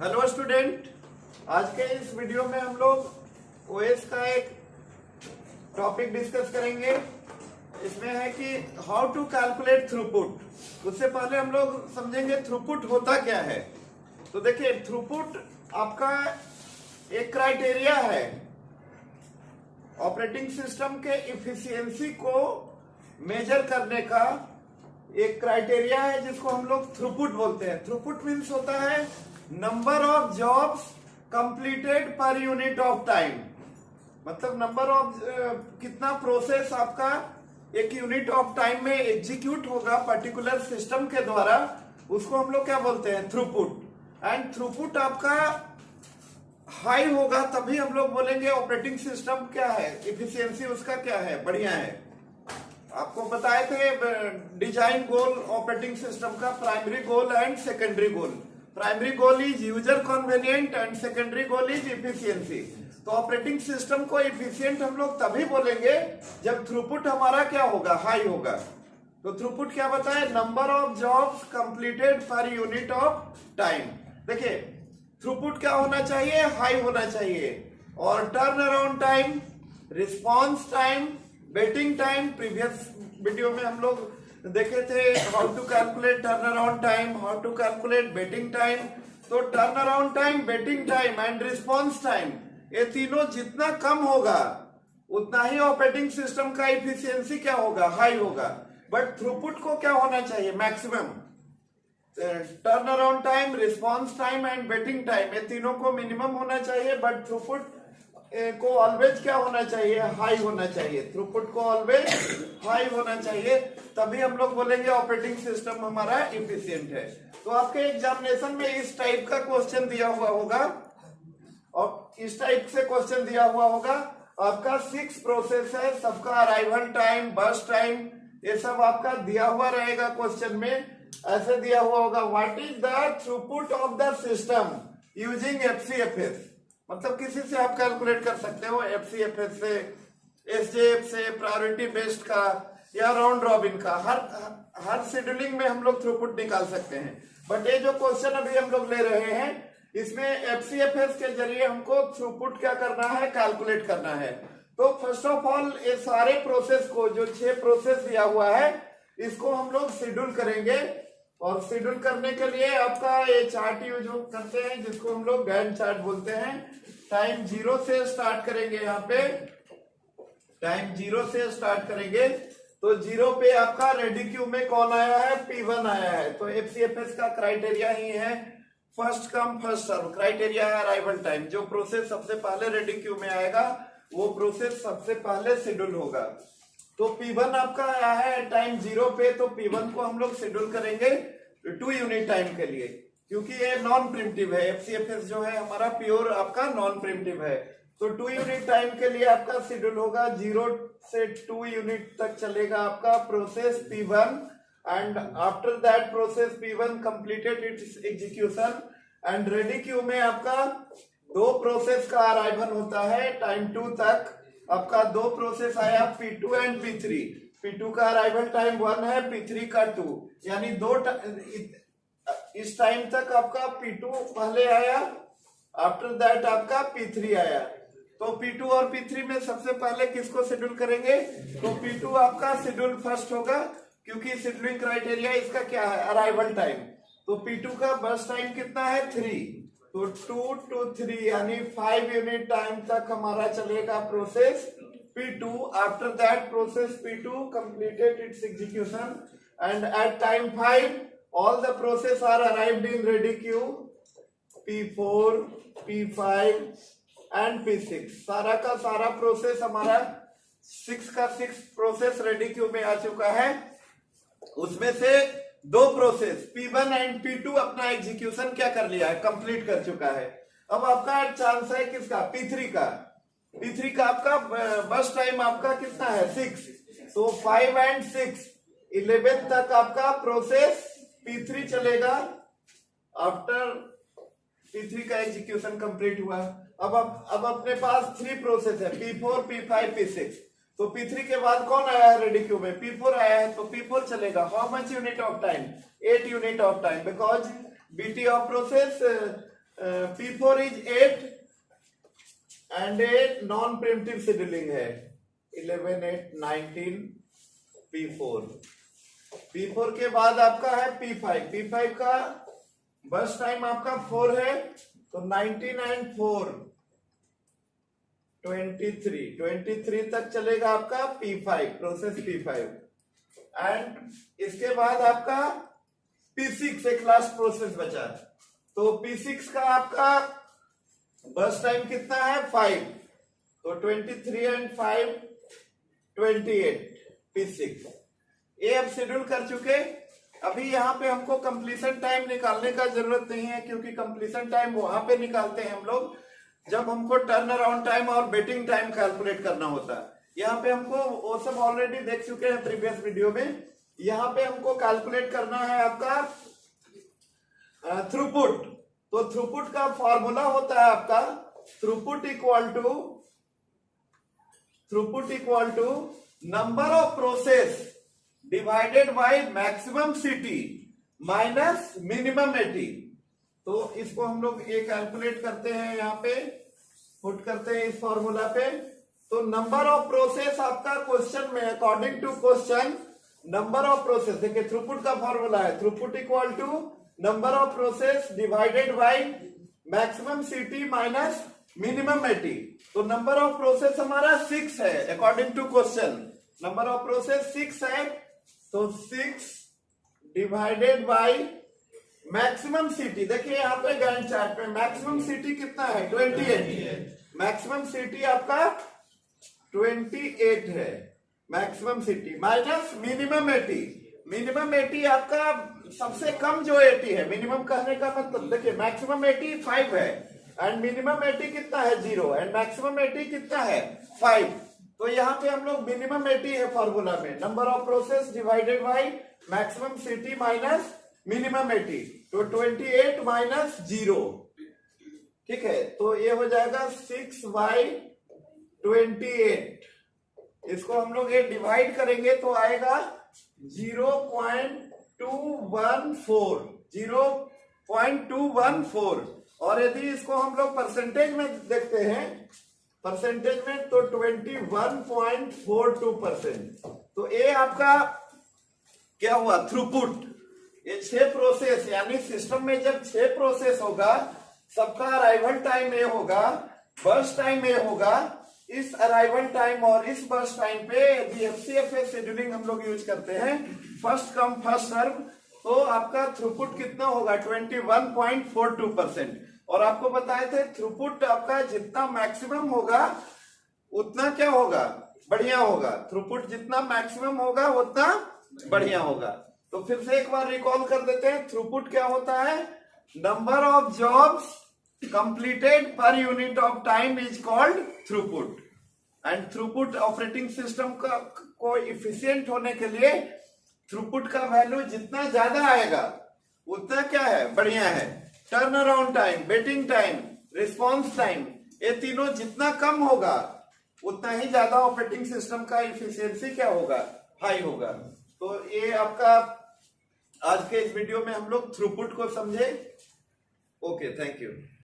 Hello student, आज के इस वीडियो में हम लोग ओएस का एक टॉपिक डिस्कस करेंगे। इसमें है कि हाउ टू कैलकुलेट थ्रूपुट। उससे पहले हम लोग समझेंगे थ्रूपुट होता क्या है। तो देखिए, थ्रूपुट आपका एक क्राइटेरिया है ऑपरेटिंग सिस्टम के इफिशियंसी को मेजर करने का। एक क्राइटेरिया है जिसको हम लोग थ्रूपुट बोलते हैं। थ्रूपुट मीन्स होता है number of jobs completed per unit of time. मतलब नंबर ऑफ कितना प्रोसेस आपका एक यूनिट ऑफ टाइम में एग्जीक्यूट होगा पर्टिकुलर सिस्टम के द्वारा, उसको हम लोग क्या बोलते हैं, थ्रूपुट। एंड थ्रूपुट आपका हाई होगा तभी हम लोग बोलेंगे ऑपरेटिंग सिस्टम क्या है, इफिशियंसी उसका क्या है, बढ़िया है। आपको बताए थे डिजाइन गोल ऑपरेटिंग सिस्टम का, primary goal and secondary goal. Primary goal is user convenient and secondary goal is efficiency. तो ऑपरेटिंग सिस्टम को इफिशियंट हम लोग तभी बोलेंगे जब थ्रूपुट हमारा क्या होगा, हाई होगा। तो थ्रूपुट क्या बताए, number of jobs completed per unit of time. देखिए, थ्रूपुट क्या होना चाहिए, हाई होना चाहिए। और turn around time, response time, waiting time, previous video में हम लोग देखे थे how to calculate turn around time, how to calculate waiting time. तो turn around time, waiting time and response time, ये तीनों जितना कम होगा उतना ही ऑपरेटिंग सिस्टम का इफिशियंसी क्या होगा, हाई होगा। बट थ्रूपुट को क्या होना चाहिए, maximum. Turn around time, response time and waiting time, ये तीनों को मिनिमम होना चाहिए। बट थ्रूपुट को ऑलवेज क्या होना चाहिए, हाई होना चाहिए। थ्रूपुट को ऑलवेज हाई होना चाहिए, तभी हम लोग बोलेंगे ऑपरेटिंग सिस्टम हमारा इफिशियंट है। तो आपके एग्जामिनेशन में इस टाइप का क्वेश्चन दिया हुआ होगा, और इस टाइप से क्वेश्चन दिया हुआ होगा। आपका 6 प्रोसेस है, सबका अराइवल टाइम, बस टाइम, ये सब आपका दिया हुआ रहेगा क्वेश्चन में। ऐसे दिया हुआ होगा, what is the throughput of the system using FCFS. मतलब किसी से आप कैलकुलेट कर सकते हो, एफसीएफएस से, एसजेएफ से, प्रायोरिटी बेस्ड का या राउंड रॉबिन का। हर शेड्यूलिंग में हम लोग थ्रूपुट निकाल सकते हैं। बट ये जो क्वेश्चन अभी हम लोग ले रहे हैं, इसमें एफसीएफएस के जरिए हमको थ्रूपुट क्या करना है, कैलकुलेट करना है। तो फर्स्ट ऑफ ऑल ये सारे प्रोसेस को, जो 6 प्रोसेस दिया हुआ है, इसको हम लोग शेड्यूल करेंगे। और शेड्यूल करने के लिए आपका ये चार्ट यूज करते हैं जिसको हम लोग गैंट चार्ट बोलते हैं। टाइम 0 से स्टार्ट करेंगे, यहाँ पे टाइम 0 से स्टार्ट करेंगे। तो 0 पे आपका रेडी क्यू में कौन आया है, P1 आया है। तो एफसीएफएस का क्राइटेरिया ही है first come first serve. Criteria है अराइवल टाइम, जो प्रोसेस सबसे पहले रेडी क्यू में आएगा वो प्रोसेस सबसे पहले शेड्यूल होगा। तो P1 आपका आया है टाइम 0 पे, तो P1 को हम लोग शेड्यूल करेंगे 2 यूनिट टाइम के लिए, क्योंकि ये नॉन प्रिमिटिव है। एफसीएफएस जो है हमारा प्योर आपका नॉन प्रिमिटिव है। तो 2 यूनिट टाइम के लिए आपका शेड्यूल होगा, 0 से 2 यूनिट तक चलेगा आपका process P1। And after that process P1 completed it's execution, and ready queue में आपका 2 प्रोसेस का अराइवल होता है टाइम 2 तक। आपका 2 प्रोसेस आया, P2 एंड P3। P2 का अराइवल टाइम 1 है, P3 का 2, यानी 2 इस टाइम तक आपका P2 पहले आया, आफ्टर दैट आपका P3 आया। तो P2 और P3 में सबसे पहले किसको शेड्यूल करेंगे, तो P2 आपका शेड्यूल फर्स्ट होगा, क्योंकि शेड्यूलिंग क्राइटेरिया इसका क्या है, अराइवल टाइम। तो P2 का बस टाइम कितना है, 3। तो 2 to 3 यानी 5 यूनिट टाइम तक हमारा चलेगा process P2। After that process P2 completed its execution, and at time 5 all the process are arrived in ready queue, P4, P5 and P6। सारा का सारा प्रोसेस हमारा 6 का 6 प्रोसेस रेडी क्यू में आ चुका है। उसमें से 2 प्रोसेस P1 एंड P2 अपना एग्जीक्यूशन क्या कर लिया है, कंप्लीट कर चुका है। अब आपका चांस है किसका, P3 का। P3 का आपका बस टाइम आपका कितना है, 6। तो 5 एंड 6 11 तक आपका प्रोसेस P3 चलेगा। आफ्टर P3 का एग्जीक्यूशन कंप्लीट हुआ। अब अपने पास 3 प्रोसेस है, P4, P5, P6। तो P3 के बाद कौन आया है रेडी क्यू में, P4 आया है। तो P4 चलेगा, how much unit of time, 8 unit of time, because BT of process P4 is 8 and a non primitive scheduling है 11, 8, 19 P4। P4 के बाद आपका है P5। P5 का बस टाइम आपका 4 है, तो 19 एंड 4 23 तक चलेगा आपका P5, प्रोसेस P5। एंड इसके बाद आपका P6 एक लास्ट प्रोसेस बचा, तो P6 का आपका बस टाइम कितना है 5, तो 23 एंड 5 28 P6। ये अब शेड्यूल कर चुके। अभी यहाँ पे हमको कंप्लीशन टाइम निकालने का जरूरत नहीं है, क्योंकि कंप्लीशन टाइम वहां पे निकालते हैं हम लोग जब हमको टर्न अराउंड टाइम और वेटिंग टाइम कैलकुलेट करना होता है। यहाँ पे हमको वो सब ऑलरेडी देख चुके हैं प्रीवियस वीडियो में। यहाँ पे हमको कैलकुलेट करना है आपका थ्रूपुट। तो थ्रूपुट का फॉर्मूला होता है आपका throughput equal to number of process divided by maximum CT minus minimum AT. तो इसको हम लोग ये कैलकुलेट करते हैं, यहाँ पे पुट करते हैं इस फॉर्मूला पे। तो नंबर ऑफ प्रोसेस आपका क्वेश्चन में according to question number of process, देखिए थ्रूपुट का फॉर्मूला है throughput equal to number of process divided by maximum CT minus minimum AT. तो नंबर ऑफ प्रोसेस हमारा 6 है according to question, number of process 6 है, तो 6 divided by maximum सीटी। देखिए यहाँ पे गैंट चार्ट पे मैक्सिमम सीटी कितना है 28, मैक्सिमम सीटी आपका 28 है maximum city, minus minimum 80। Minimum 80 आपका सबसे कम जो 80 है, मिनिमम कहने का मतलब देखिए मैक्सिमम 85 है एंड मिनिमम 80 कितना है 0 एंड मैक्सिमम 80 कितना है 5। तो यहाँ पे हम लोग मिनिमम 80 है फॉर्मूला में, number of process divided by maximum city minus minimum 80, तो 28 माइनस 0, ठीक है। तो ये हो जाएगा 6/28। इसको हम लोग ये डिवाइड करेंगे तो आएगा 0.214 और यदि इसको हम लोग परसेंटेज में देखते हैं, परसेंटेज में तो 21.42%। तो ये आपका क्या हुआ थ्रूपुट। ये 6 प्रोसेस यानी सिस्टम में जब 6 प्रोसेस होगा, सबका अराइवल टाइम ये होगा, बर्स्ट टाइम ये होगा। इस अराइवल टाइम और इस बर्स्ट टाइम पे यदि FCFS शेड्यूलिंग हम लोग यूज करते हैं फर्स्ट कम फर्स्ट सर्व, तो आपका थ्रूपुट कितना होगा 21.42%। और आपको बताए थे थ्रूपुट आपका जितना मैक्सिमम होगा उतना क्या होगा बढ़िया होगा, थ्रूपुट जितना मैक्सिमम होगा उतना बढ़िया होगा। तो फिर से एक बार रिकॉल कर देते हैं, थ्रूपुट क्या होता है, number of jobs completed per unit of time is called throughput. And throughput operating system का को इफिशियंट होने के लिए थ्रूपुट का वैल्यू जितना ज्यादा आएगा उतना क्या है बढ़िया है। Turn around time, waiting time, response time, ये तीनों जितना कम होगा उतना ही ज्यादा ऑपरेटिंग सिस्टम का इफिशियंसी क्या होगा हाई होगा। तो ये आपका आज के इस वीडियो में हम लोग थ्रूपुट को समझे। Okay, thank you.